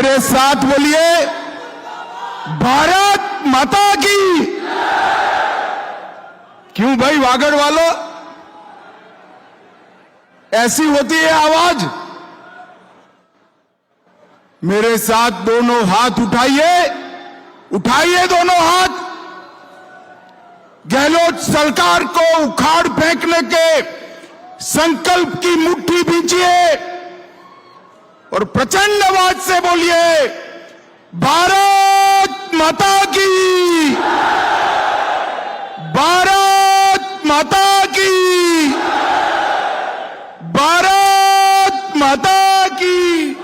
मेरे साथ बोलिए, भारत माता की। क्यों भाई वागड़ वालों, ऐसी होती है आवाज? मेरे साथ दोनों हाथ उठाइए, उठाइए दोनों हाथ। गहलोत सरकार को उखाड़ फेंकने के संकल्प की मुट्ठी भींचिए और प्रचंड आवाज से बोलिए, भारत माता की, भारत माता की, भारत माता की।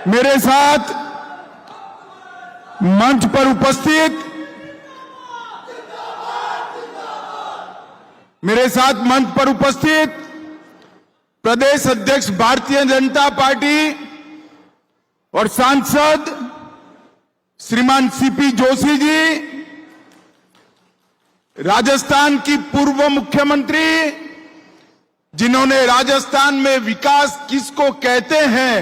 मेरे साथ मंच पर उपस्थित प्रदेश अध्यक्ष भारतीय जनता पार्टी और सांसद श्रीमान सीपी जोशी जी, राजस्थान की पूर्व मुख्यमंत्री जिन्होंने राजस्थान में विकास किसको कहते हैं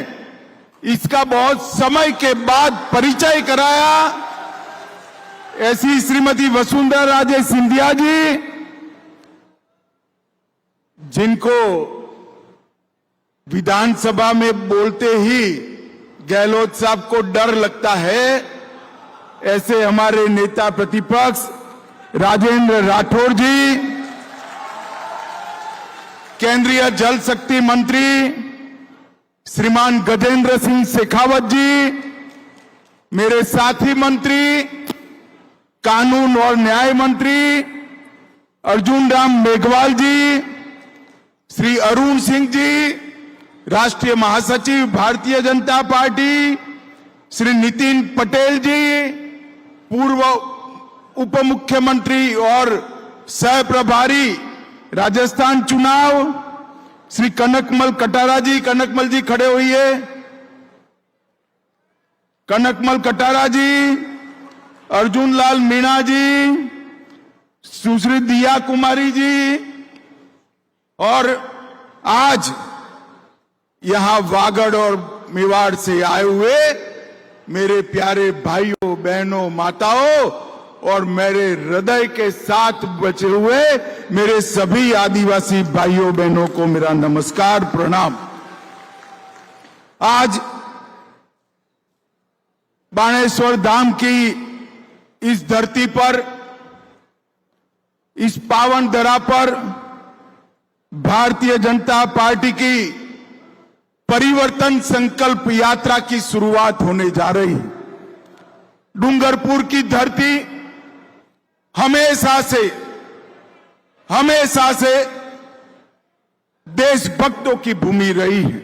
इसका बहुत समय के बाद परिचय कराया, ऐसी श्रीमती वसुंधरा राजे सिंधिया जी, जिनको विधानसभा में बोलते ही गहलोत साहब को डर लगता है, ऐसे हमारे नेता प्रतिपक्ष राजेंद्र राठौर जी, केंद्रीय जल शक्ति मंत्री श्रीमान गजेंद्र सिंह शेखावत जी, मेरे साथी मंत्री कानून और न्याय मंत्री अर्जुन राम मेघवाल जी, श्री अरुण सिंह जी, राष्ट्रीय महासचिव भारतीय जनता पार्टी श्री नितिन पटेल जी, पूर्व उप मुख्यमंत्री और सह प्रभारी राजस्थान चुनाव श्री कनकमल कटारा जी, कनकमल जी खड़े होइए, कनकमल कटारा जी, अर्जुन लाल मीणा जी, सुश्री दिया कुमारी जी, और आज यहां वागड़ और मेवाड़ से आए हुए मेरे प्यारे भाइयों बहनों माताओं और मेरे हृदय के साथ बचे हुए मेरे सभी आदिवासी भाइयों बहनों को मेरा नमस्कार प्रणाम। आज बाणेश्वर धाम की इस धरती पर, इस पावन धरा पर भारतीय जनता पार्टी की परिवर्तन संकल्प यात्रा की शुरुआत होने जा रही है। डूंगरपुर की धरती हमेशा से देशभक्तों की भूमि रही है।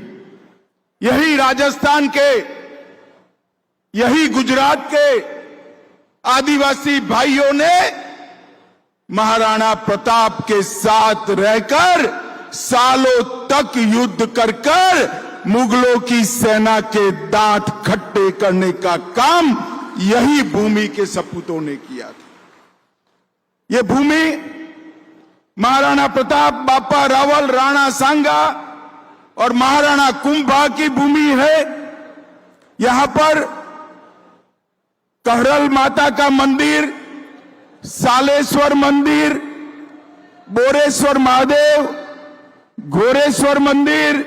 यही राजस्थान के, यही गुजरात के आदिवासी भाइयों ने महाराणा प्रताप के साथ रहकर सालों तक युद्ध कर मुगलों की सेना के दांत खट्टे करने का काम यही भूमि के सपूतों ने किया था। ये भूमि महाराणा प्रताप, बापा रावल, राणा सांगा और महाराणा कुंभा की भूमि है। यहां पर कहरल माता का मंदिर, सालेश्वर मंदिर, बोरेश्वर महादेव, घोरेश्वर मंदिर,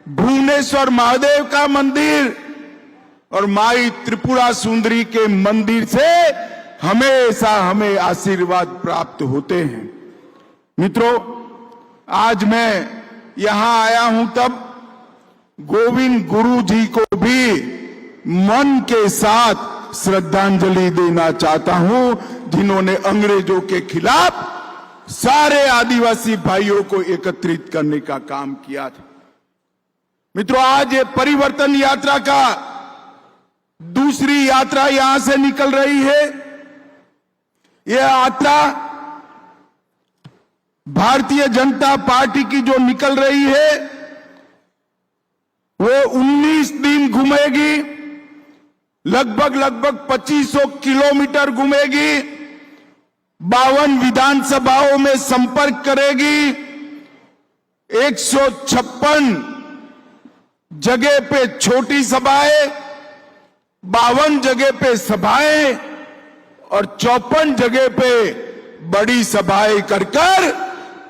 भुवनेश्वर महादेव का मंदिर और माई त्रिपुरा सुंदरी के मंदिर से हमेशा हमें आशीर्वाद प्राप्त होते हैं। मित्रों, आज मैं यहां आया हूं तब गोविंद गुरु जी को भी मन के साथ श्रद्धांजलि देना चाहता हूं, जिन्होंने अंग्रेजों के खिलाफ सारे आदिवासी भाइयों को एकत्रित करने का काम किया था। मित्रों, आज ये परिवर्तन यात्रा का दूसरी यात्रा यहां से निकल रही है। यह यात्रा भारतीय जनता पार्टी की जो निकल रही है वो 19 दिन घूमेगी, लगभग 2500 किलोमीटर घूमेगी, 52 विधानसभाओं में संपर्क करेगी, 156 जगह पे छोटी सभाएं, 52 जगह पे सभाएं और 54 जगह पे बड़ी सभाएं कर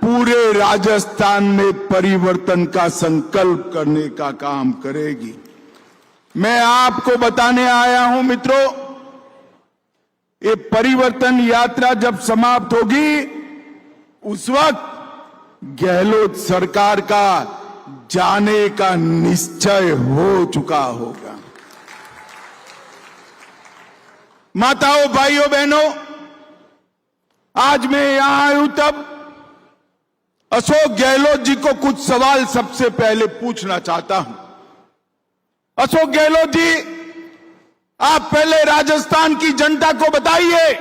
पूरे राजस्थान में परिवर्तन का संकल्प करने का काम करेगी। मैं आपको बताने आया हूं मित्रों, ये परिवर्तन यात्रा जब समाप्त होगी उस वक्त गहलोत सरकार का जाने का निश्चय हो चुका होगा। माताओं, भाइयों, बहनों, आज मैं यहां आया हूं तब अशोक गहलोत जी को कुछ सवाल सबसे पहले पूछना चाहता हूं। अशोक गहलोत जी, आप पहले राजस्थान की जनता को बताइए,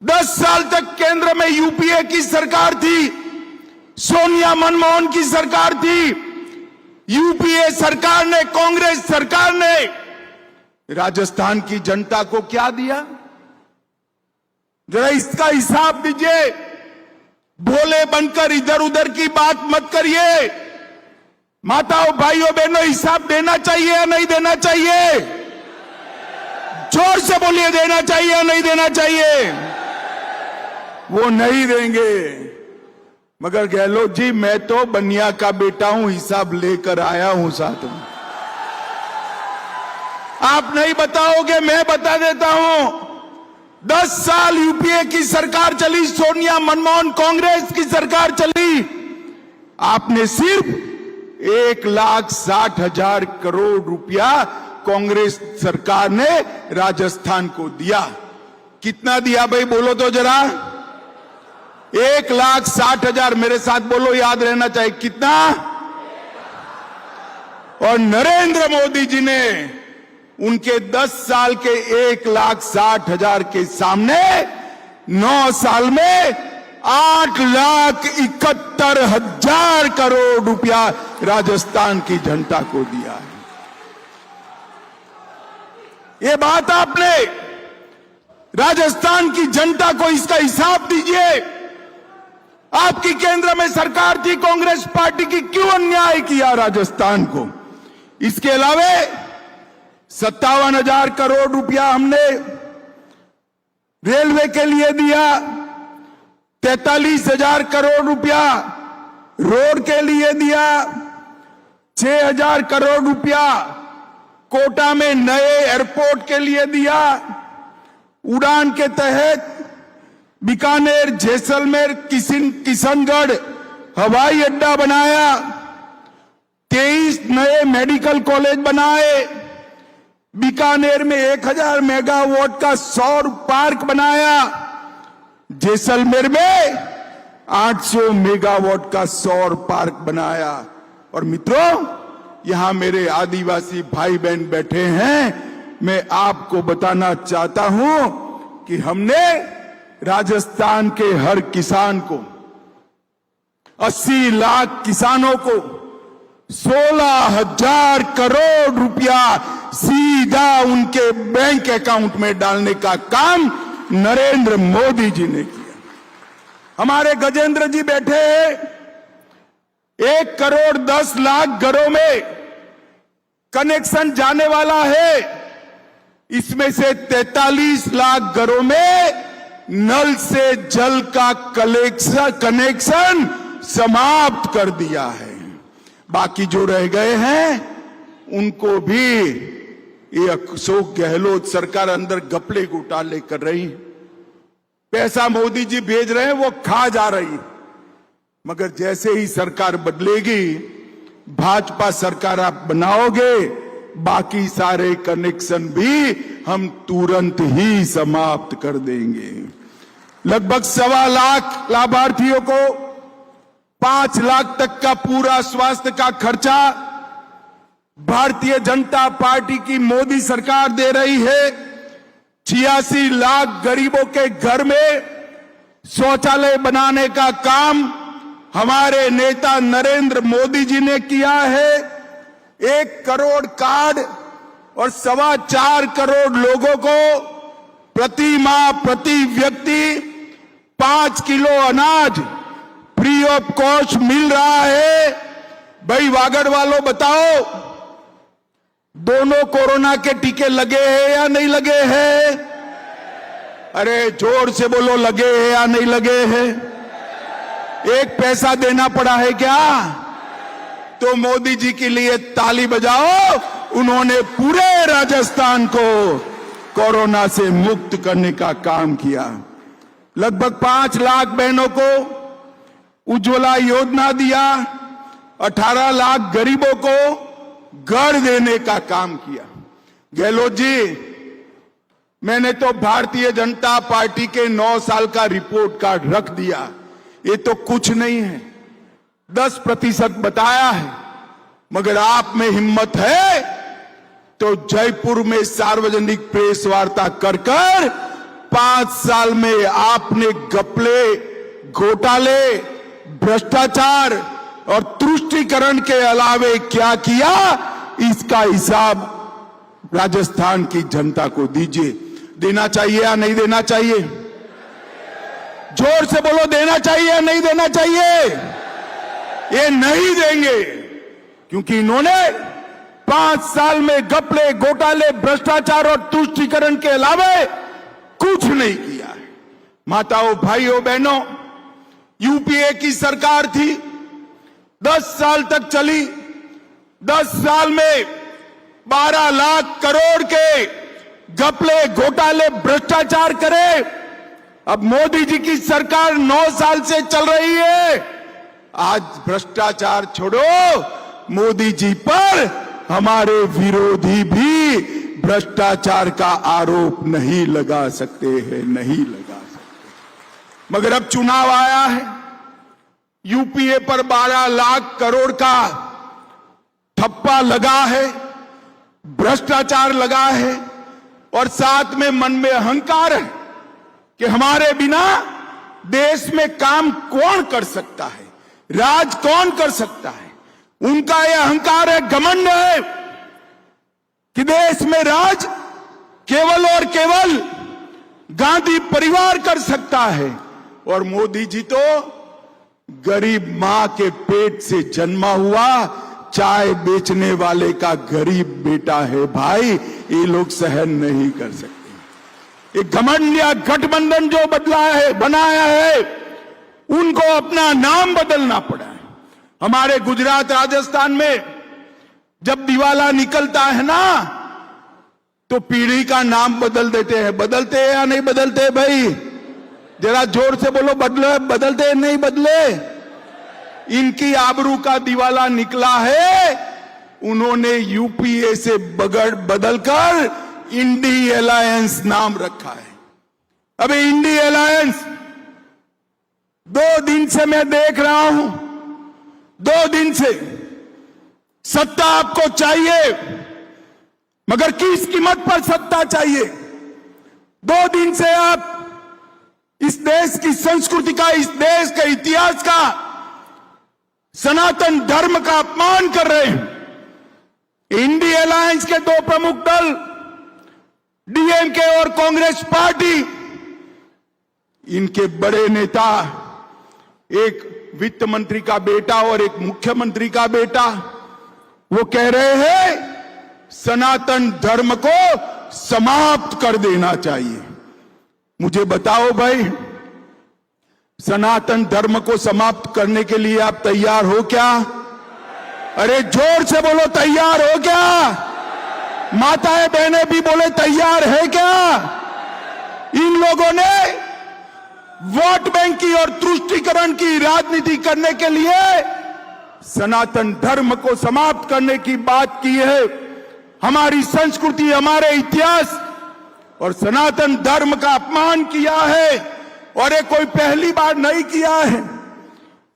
10 साल तक केंद्र में यूपीए की सरकार थी, सोनिया मनमोहन की सरकार थी, यूपीए सरकार ने, कांग्रेस सरकार ने राजस्थान की जनता को क्या दिया? जरा इसका हिसाब दीजिए। भोले बनकर इधर उधर की बात मत करिए। माताओं, भाइयों, बहनों, हिसाब देना चाहिए या नहीं देना चाहिए? जोर से बोलिए, देना चाहिए या नहीं देना चाहिए? वो नहीं देंगे। मगर गहलोत जी, मैं तो बनिया का बेटा हूं, हिसाब लेकर आया हूं साथ में। आप नहीं बताओगे, मैं बता देता हूं। 10 साल यूपीए की सरकार चली, सोनिया मनमोहन कांग्रेस की सरकार चली, आपने सिर्फ 1,60,000 करोड़ रुपया कांग्रेस सरकार ने राजस्थान को दिया। कितना दिया भाई, बोलो तो जरा। 1,60,000, मेरे साथ बोलो, याद रहना चाहिए, कितना? और नरेंद्र मोदी जी ने उनके 10 साल के 1,60,000 के सामने 9 साल में 8,71,000 करोड़ रुपया राजस्थान की जनता को दिया है। ये बात आपने राजस्थान की जनता को इसका हिसाब दीजिए। आपकी केंद्र में सरकार थी कांग्रेस पार्टी की, क्यों अन्याय किया राजस्थान को? इसके अलावा 57,000 करोड़ रुपया हमने रेलवे के लिए दिया, 43,000 करोड़ रुपया रोड के लिए दिया, 6,000 करोड़ रुपया कोटा में नए एयरपोर्ट के लिए दिया, उड़ान के तहत बीकानेर, जैसलमेर, किशनगढ़ हवाई अड्डा बनाया, 23 नए मेडिकल कॉलेज बनाए, बीकानेर में 1,000 मेगावाट का सौर पार्क बनाया, जैसलमेर में 800 मेगावाट का सौर पार्क बनाया। और मित्रों, यहां मेरे आदिवासी भाई बहन बैठे हैं, मैं आपको बताना चाहता हूं कि हमने राजस्थान के हर किसान को, 80 लाख किसानों को 16,000 करोड़ रुपया सीधा उनके बैंक अकाउंट में डालने का काम नरेंद्र मोदी जी ने किया। हमारे गजेंद्र जी बैठे हैं, 1,10,00,000 घरों में कनेक्शन जाने वाला है, इसमें से 43 लाख घरों में नल से जल का कनेक्शन समाप्त कर दिया है। बाकी जो रह गए हैं उनको भी ये अशोक गहलोत सरकार अंदर घपले घोटाले कर रही है। पैसा मोदी जी भेज रहे हैं, वो खा जा रही। मगर जैसे ही सरकार बदलेगी, भाजपा सरकार आप बनाओगे, बाकी सारे कनेक्शन भी हम तुरंत ही समाप्त कर देंगे। लगभग 1.25 लाख लाभार्थियों को 5 लाख तक का पूरा स्वास्थ्य का खर्चा भारतीय जनता पार्टी की मोदी सरकार दे रही है। 86 लाख गरीबों के घर में शौचालय बनाने का काम हमारे नेता नरेंद्र मोदी जी ने किया है। 1 करोड़ कार्ड और 4.25 करोड़ लोगों को प्रति माह प्रति व्यक्ति 5 किलो अनाज फ्री ऑफ कॉस्ट मिल रहा है। भाई वागड़ वालों बताओ, दोनों कोरोना के टीके लगे हैं या नहीं लगे हैं? अरे जोर से बोलो, लगे हैं या नहीं लगे हैं? एक पैसा देना पड़ा है क्या? तो मोदी जी के लिए ताली बजाओ, उन्होंने पूरे राजस्थान को कोरोना से मुक्त करने का काम किया। लगभग 5 लाख बहनों को उज्ज्वला योजना दिया, 18 लाख गरीबों को घर देने का काम किया। गहलोत जी, मैंने तो भारतीय जनता पार्टी के 9 साल का रिपोर्ट कार्ड रख दिया, ये तो कुछ नहीं है, 10% बताया है। मगर आप में हिम्मत है तो जयपुर में सार्वजनिक प्रेस वार्ता कर 5 साल में आपने घपले, घोटाले, भ्रष्टाचार और तुष्टीकरण के अलावे क्या किया, इसका हिसाब राजस्थान की जनता को दीजिए। देना चाहिए या नहीं देना चाहिए? जोर से बोलो, देना चाहिए या नहीं देना चाहिए? ये नहीं देंगे, क्योंकि इन्होंने 5 साल में घपले, घोटाले, भ्रष्टाचार और तुष्टीकरण के अलावा कुछ नहीं किया है। माताओं, भाइयों, बहनों, यूपीए की सरकार थी, 10 साल तक चली। 10 साल में 12 लाख करोड़ के घपले, घोटाले, भ्रष्टाचार करे। अब मोदी जी की सरकार 9 साल से चल रही है। आज भ्रष्टाचार छोड़ो, मोदी जी पर हमारे विरोधी भी भ्रष्टाचार का आरोप नहीं लगा सकते हैं, नहीं लगा सकते। मगर अब चुनाव आया है, यूपीए पर 12 लाख करोड़ का ठप्पा लगा है, भ्रष्टाचार लगा है, और साथ में मन में अहंकार है कि हमारे बिना देश में काम कौन कर सकता है, राज कौन कर सकता है। उनका यह अहंकार है, घमंड है कि देश में राज केवल और केवल गांधी परिवार कर सकता है, और मोदी जी तो गरीब मां के पेट से जन्मा हुआ चाय बेचने वाले का गरीब बेटा है। भाई, ये लोग सहन नहीं कर सकते। एक घमंड या गठबंधन जो बनाया है, उनको अपना नाम बदलना पड़ा है। हमारे गुजरात, राजस्थान में जब दिवाला निकलता है ना, तो पीढ़ी का नाम बदल देते हैं। बदलते हैं या नहीं बदलते? भाई जरा जोर से बोलो, बदलते हैं नहीं बदले? इनकी आबरू का दिवाला निकला है, उन्होंने यूपीए से बदलकर इंडी अलायंस नाम रखा है। अबे इंडी अलायंस 2 दिन से मैं देख रहा हूं, 2 दिन से सत्ता आपको चाहिए, मगर किस कीमत पर सत्ता चाहिए? 2 दिन से आप इस देश की संस्कृति का, इस देश के इतिहास का, सनातन धर्म का अपमान कर रहे हैं। इंडी अलायंस के 2 प्रमुख दल, डीएमके और कांग्रेस पार्टी, इनके बड़े नेता, एक वित्त मंत्री का बेटा और एक मुख्यमंत्री का बेटा, वो कह रहे हैं सनातन धर्म को समाप्त कर देना चाहिए। मुझे बताओ भाई, सनातन धर्म को समाप्त करने के लिए आप तैयार हो क्या? अरे जोर से बोलो, तैयार हो क्या? माताएं बहनें भी बोले, तैयार है क्या? इन लोगों ने वोट बैंक की और तुष्टीकरण की राजनीति करने के लिए सनातन धर्म को समाप्त करने की बात की है। हमारी संस्कृति, हमारे इतिहास और सनातन धर्म का अपमान किया है, और ये कोई पहली बार नहीं किया है।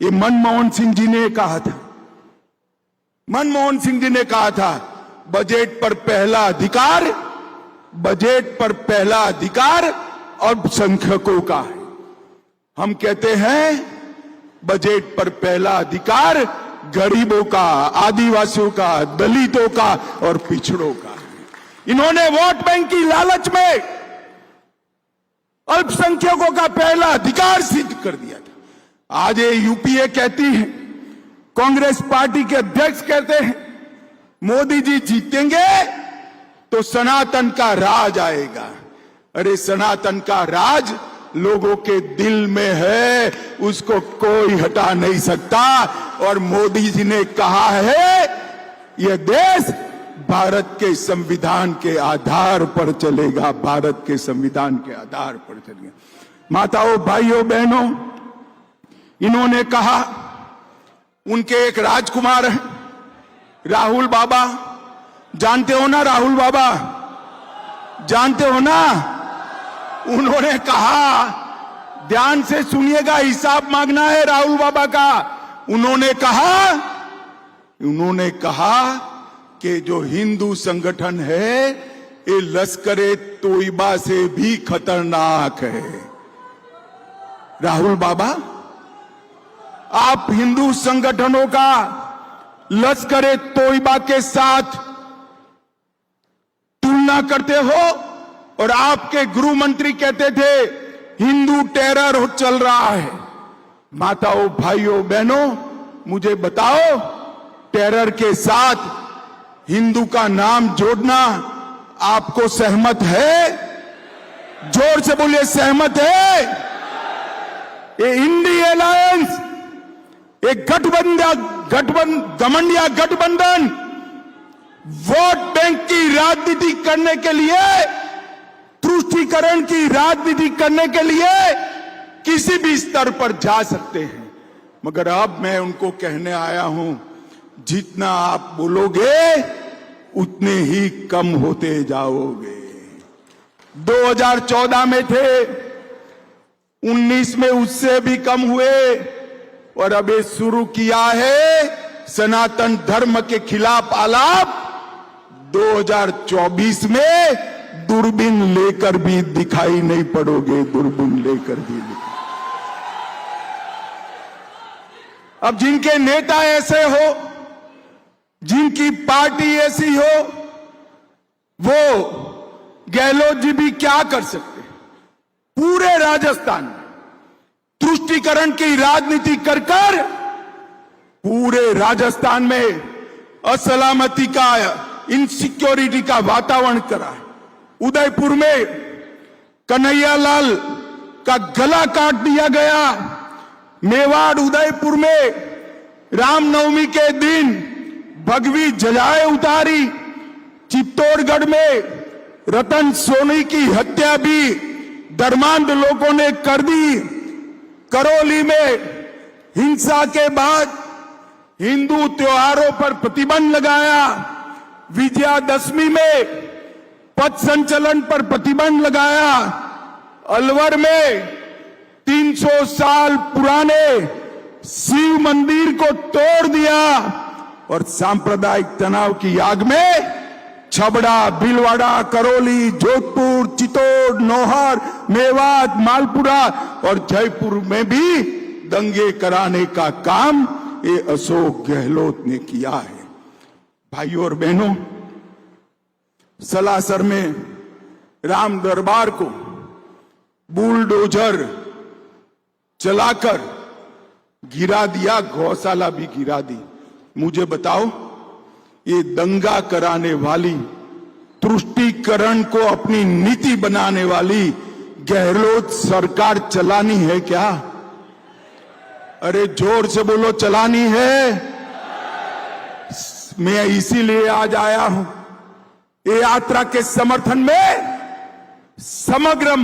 ये मनमोहन सिंह जी ने कहा था, मनमोहन सिंह जी ने कहा था, बजट पर पहला अधिकार, बजट पर पहला अधिकार अल्पसंख्यकों का है। हम कहते हैं बजट पर पहला अधिकार गरीबों का, आदिवासियों का, दलितों का और पिछड़ों का। इन्होंने वोट बैंक की लालच में अल्पसंख्यकों का पहला अधिकार सिद्ध कर दिया था। आज ये यूपीए कहती है, कांग्रेस पार्टी के अध्यक्ष कहते हैं मोदी जी जीतेंगे तो सनातन का राज आएगा। अरे सनातन का राज लोगों के दिल में है, उसको कोई हटा नहीं सकता। और मोदी जी ने कहा है यह देश भारत के संविधान के आधार पर चलेगा, भारत के संविधान के आधार पर चलेगा। माताओं, भाइयों, बहनों, इन्होंने कहा, उनके एक राजकुमार है राहुल बाबा, जानते हो ना राहुल बाबा, जानते हो ना, उन्होंने कहा, ध्यान से सुनिएगा, हिसाब मांगना है राहुल बाबा का। उन्होंने कहा कि जो हिंदू संगठन है ये लश्कर-ए तोयबा से भी खतरनाक है। राहुल बाबा, आप हिंदू संगठनों का लश्कर-ए तोयबा के साथ तुलना करते हो और आपके गृह मंत्री कहते थे हिंदू टेरर चल रहा है। माताओं, भाइयों, बहनों, मुझे बताओ, टेरर के साथ हिंदू का नाम जोड़ना आपको सहमत है? जोर से बोलिए, सहमत है? ये इंडी अलायंस, एक गठबंधन वोट बैंक की राजनीति करने के लिए, तुष्टीकरण की राजनीति करने के लिए किसी भी स्तर पर जा सकते हैं। मगर अब मैं उनको कहने आया हूं, जितना आप बोलोगे उतने ही कम होते जाओगे। 2014 में थे, 19 में उससे भी कम हुए और अब ये शुरू किया है सनातन धर्म के खिलाफ आलाप। 2024 में दूरबीन लेकर भी दिखाई नहीं पड़ोगे, दूरबीन लेकर भी अब जिनके नेता ऐसे हो, जिनकी पार्टी ऐसी हो, वो गहलोत जी भी क्या कर सकते? पूरे राजस्थान में तुष्टीकरण की राजनीति कर पूरे राजस्थान में असलामती का, इनसिक्योरिटी का वातावरण करा। उदयपुर में कन्हैयालाल का गला काट दिया गया। मेवाड़ उदयपुर में रामनवमी के दिन भगवी ध्वजाएं उतारी। चित्तौड़गढ़ में रतन सोनी की हत्या भी धर्मांध लोगों ने कर दी। करौली में हिंसा के बाद हिंदू त्योहारों पर प्रतिबंध लगाया। विजयादशमी में पथ संचलन पर प्रतिबंध लगाया। अलवर में 300 साल पुराने शिव मंदिर को तोड़ दिया और सांप्रदायिक तनाव की आग में छबड़ा, भीलवाड़ा, करौली, जोधपुर, चित्तौड़, नौहर, मेवात, मालपुरा और जयपुर में भी दंगे कराने का काम ये अशोक गहलोत ने किया है। भाइयों और बहनों, सलासर में राम दरबार को बुलडोजर चलाकर गिरा दिया, गौशाला भी गिरा दी। मुझे बताओ, ये दंगा कराने वाली, तुष्टीकरण को अपनी नीति बनाने वाली गहलोत सरकार चलानी है क्या? अरे जोर से बोलो, चलानी है? मैं इसीलिए आज आया हूं ये यात्रा के समर्थन में। समग्र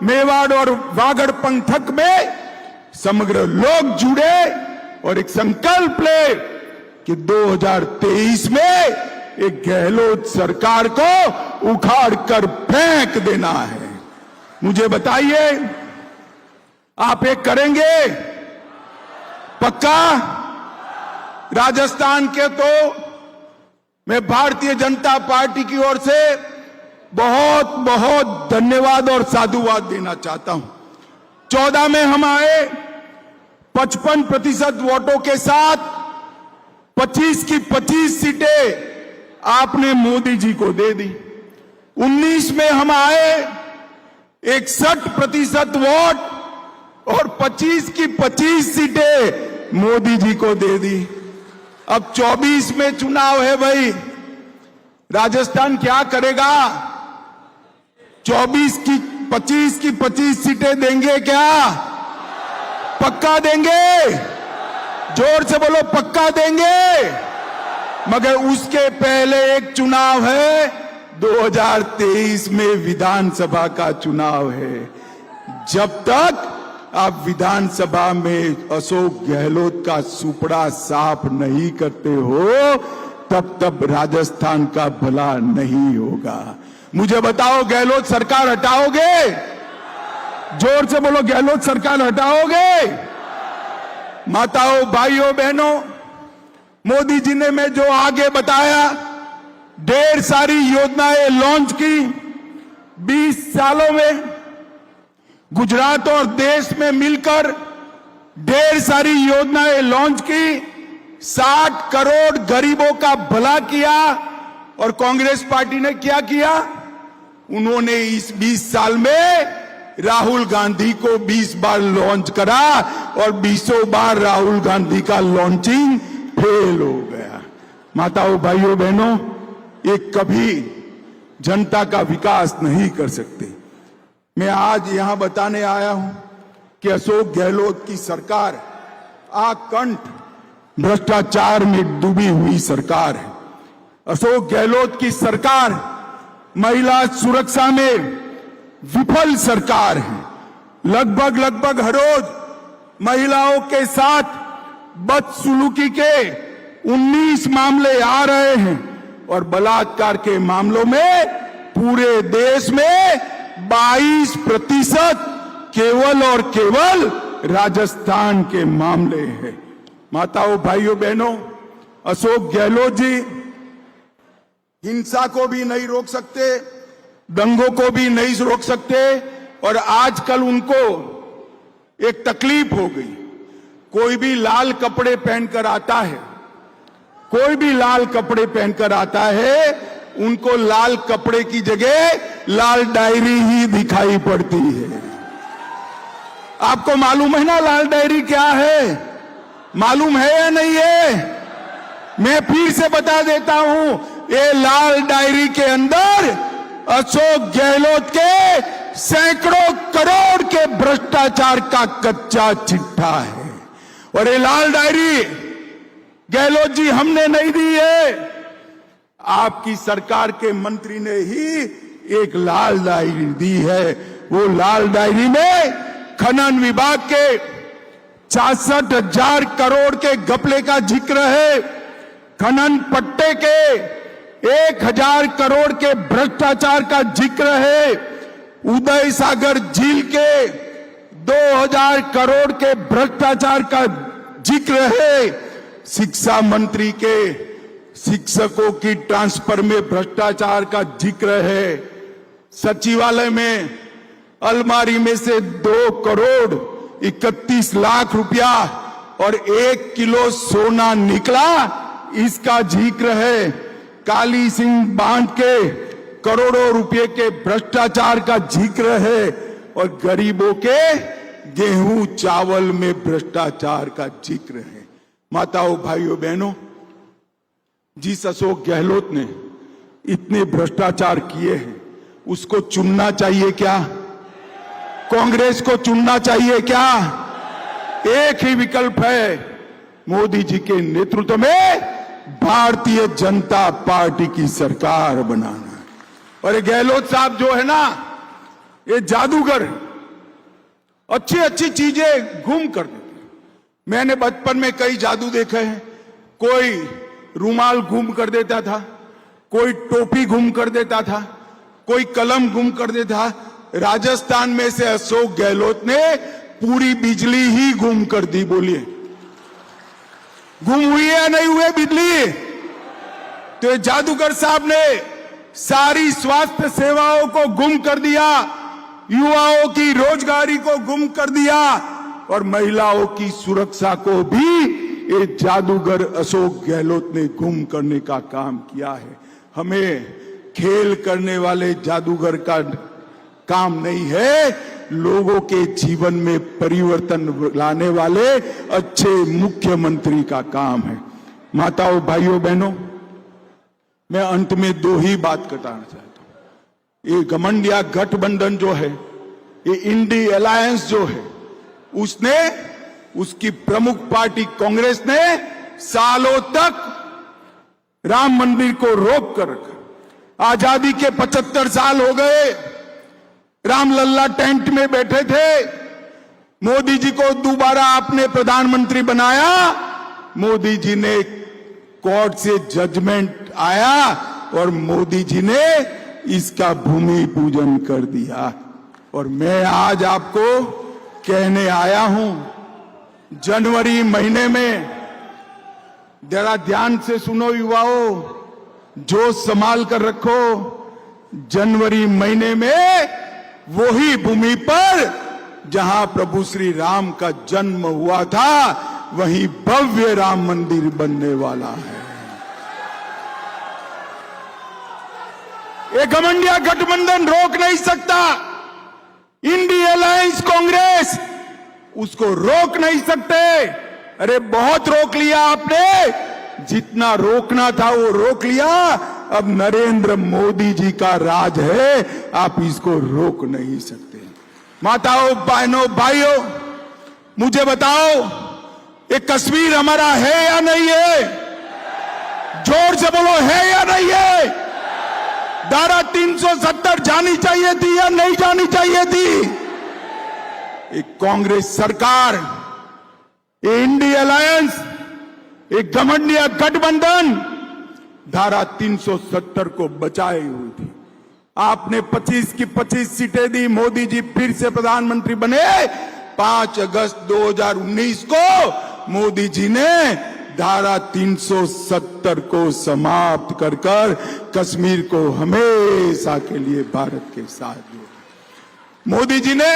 मेवाड़ और वागड़ पंथक में समग्र लोग जुड़े और एक संकल्प ले कि 2023 में एक गहलोत सरकार को उखाड़ कर फेंक देना है। मुझे बताइए, आप एक करेंगे? पक्का? राजस्थान के तो मैं भारतीय जनता पार्टी की ओर से बहुत बहुत धन्यवाद और साधुवाद देना चाहता हूं। 14 में हम आए 55% वोटों के साथ, 25 की 25 सीटें आपने मोदी जी को दे दी। 19 में हम आए 61% वोट और 25 की 25 सीटें मोदी जी को दे दी। अब 24 में चुनाव है भाई, राजस्थान क्या करेगा? 25 की 25 सीटें देंगे क्या? पक्का देंगे? जोर से बोलो, पक्का देंगे। मगर उसके पहले एक चुनाव है, 2023 में विधानसभा का चुनाव है। जब तक आप विधानसभा में अशोक गहलोत का सुपड़ा साफ नहीं करते हो, तब राजस्थान का भला नहीं होगा। मुझे बताओ, गहलोत सरकार हटाओगे? जोर से बोलो, गहलोत सरकार हटाओगे? माताओं, भाइयों, बहनों, मोदी जी ने मैं जो आगे बताया, ढेर सारी योजनाएं लॉन्च की 20 सालों में। गुजरात और देश में मिलकर ढेर सारी योजनाएं लॉन्च की, 60 करोड़ गरीबों का भला किया। और कांग्रेस पार्टी ने क्या किया? उन्होंने इस 20 साल में राहुल गांधी को 20 बार लॉन्च करा और 20 बार राहुल गांधी का लॉन्चिंग फेल हो गया। माताओं, भाइयों, बहनों, ये कभी जनता का विकास नहीं कर सकते। मैं आज यहां बताने आया हूं कि अशोक गहलोत की सरकार आकंठ भ्रष्टाचार में डूबी हुई सरकार है। अशोक गहलोत की सरकार महिला सुरक्षा में विफल सरकार है। लगभग हर रोज महिलाओं के साथ बदसलूकी के 19 मामले आ रहे हैं और बलात्कार के मामलों में पूरे देश में 22% केवल और केवल राजस्थान के मामले हैं। माताओं, भाइयों, बहनों, अशोक गहलोत जी हिंसा को भी नहीं रोक सकते, दंगों को भी नहीं रोक सकते। और आजकल उनको एक तकलीफ हो गई, कोई भी लाल कपड़े पहनकर आता है, कोई भी लाल कपड़े पहनकर आता है, उनको लाल कपड़े की जगह लाल डायरी ही दिखाई पड़ती है। आपको मालूम है ना लाल डायरी क्या है? मालूम है या नहीं है? मैं फिर से बता देता हूं, ये लाल डायरी के अंदर अशोक गहलोत के सैकड़ों करोड़ के भ्रष्टाचार का कच्चा चिट्ठा है। और ये लाल डायरी गहलोत जी हमने नहीं दी है, आपकी सरकार के मंत्री ने ही एक लाल डायरी दी है। वो लाल डायरी में खनन विभाग के 66,000 करोड़ के घपले का जिक्र है, खनन पट्टे के 1,000 करोड़ के भ्रष्टाचार का जिक्र है, उदय सागर झील के 2,000 करोड़ के भ्रष्टाचार का जिक्र है, शिक्षा मंत्री के शिक्षकों की ट्रांसफर में भ्रष्टाचार का जिक्र है, सचिवालय में अलमारी में से 2 करोड़ 31 लाख रुपया और 1 किलो सोना निकला, इसका जिक्र है, काली सिंह बांध के करोड़ों रुपए के भ्रष्टाचार का जिक्र है और गरीबों के गेहूं चावल में भ्रष्टाचार का जिक्र है। माताओं, भाइयों, बहनों, जिस अशोक गहलोत ने इतने भ्रष्टाचार किए हैं, उसको चुनना चाहिए क्या? कांग्रेस को चुनना चाहिए क्या? एक ही विकल्प है, मोदी जी के नेतृत्व में भारतीय जनता पार्टी की सरकार बनाना। और ये गहलोत साहब जो है ना, ये जादूगर, अच्छी अच्छी चीजें गुम कर देते। मैंने बचपन में कई जादू देखे हैं, कोई रुमाल गुम कर देता था, कोई टोपी गुम कर देता था, कोई कलम गुम कर देता। राजस्थान में से अशोक गहलोत ने पूरी बिजली ही गुम कर दी। बोलिए, गुम हुई है या नहीं हुई बिजली? तो जादूगर साहब ने सारी स्वास्थ्य सेवाओं को गुम कर दिया, युवाओं की रोजगारी को गुम कर दिया और महिलाओं की सुरक्षा को भी ये जादूगर अशोक गहलोत ने गुम करने का काम किया है। हमें खेल करने वाले जादूगर का काम नहीं है, लोगों के जीवन में परिवर्तन लाने वाले अच्छे मुख्यमंत्री का काम है। माताओं, भाइयों, बहनों, मैं अंत में दो ही बात बताना चाहता हूं। ये घमंडिया गठबंधन जो है, ये इंडी अलायंस जो है, उसने, उसकी प्रमुख पार्टी कांग्रेस ने सालों तक राम मंदिर को रोक कर रखा। आजादी के 75 साल हो गए, रामलल्ला टेंट में बैठे थे। मोदी जी को दोबारा आपने प्रधानमंत्री बनाया, मोदी जी ने कोर्ट से जजमेंट आया और मोदी जी ने इसका भूमि पूजन कर दिया। और मैं आज आपको कहने आया हूं, जनवरी महीने में, जरा ध्यान से सुनो युवाओं, जोश संभाल कर रखो, जनवरी महीने में वही भूमि पर जहां प्रभु श्री राम का जन्म हुआ था, वहीं भव्य राम मंदिर बनने वाला है। ये घमंडिया गठबंधन रोक नहीं सकता। इंडी अलायंस कांग्रेस उसको रोक नहीं सकते। अरे बहुत रोक लिया आपने, जितना रोकना था वो रोक लिया। अब नरेंद्र मोदी जी का राज है, आप इसको रोक नहीं सकते। माताओं, बहनों, भाइयों, मुझे बताओ, ये कश्मीर हमारा है या नहीं है? जोर से बोलो, है या नहीं है? धारा 370 जानी चाहिए थी या नहीं जानी चाहिए थी? एक कांग्रेस सरकार, ये इंडी अलायंस, एक घमंडिया गठबंधन धारा 370 को बचाए हुई थी। आपने 25 की 25 सीटें दी, मोदी जी फिर से प्रधानमंत्री बने। 5 अगस्त 2019 को मोदी जी ने धारा 370 को समाप्त कर कर कश्मीर को हमेशा के लिए भारत के साथ जोड़ा। मोदी जी ने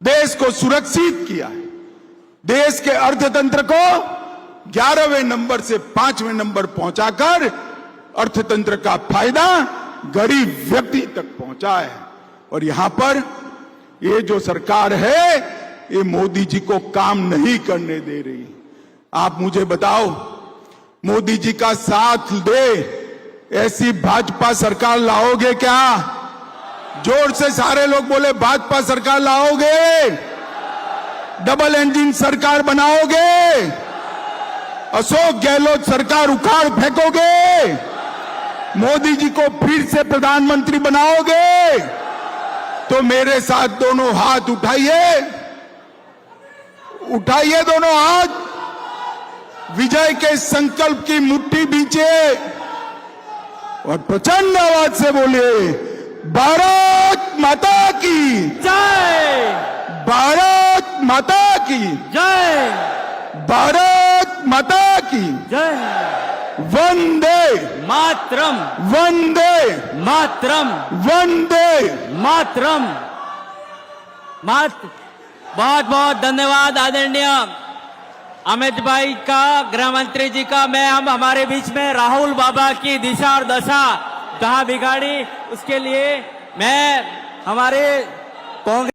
देश को सुरक्षित किया है। देश के अर्थतंत्र को 11वें नंबर से 5वें नंबर पहुंचाकर अर्थतंत्र का फायदा गरीब व्यक्ति तक पहुंचा है। और यहां पर ये जो सरकार है, ये मोदी जी को काम नहीं करने दे रही। आप मुझे बताओ, मोदी जी का साथ दे ऐसी भाजपा सरकार लाओगे क्या? जोर से सारे लोग बोले, भाजपा सरकार लाओगे? डबल इंजन सरकार बनाओगे? अशोक गहलोत सरकार उखाड़ फेंकोगे? मोदी जी को फिर से प्रधानमंत्री बनाओगे? तो मेरे साथ दोनों हाथ उठाइए, उठाइए दोनों हाथ, विजय के संकल्प की मुट्ठी बींचिए और प्रचंड आवाज से बोलिए, भारत माता की जय, भारत माता की जय, भारत माता की जय। वंदे मातरम, वंदे मातरम, वंदे मातरम। बहुत बहुत धन्यवाद आदरणीय अमित भाई का, गृह मंत्री जी का। मैं हमारे बीच में राहुल बाबा की दिशा और दशा जहां बिगाड़ी, उसके लिए मैं हमारे कांग्रेस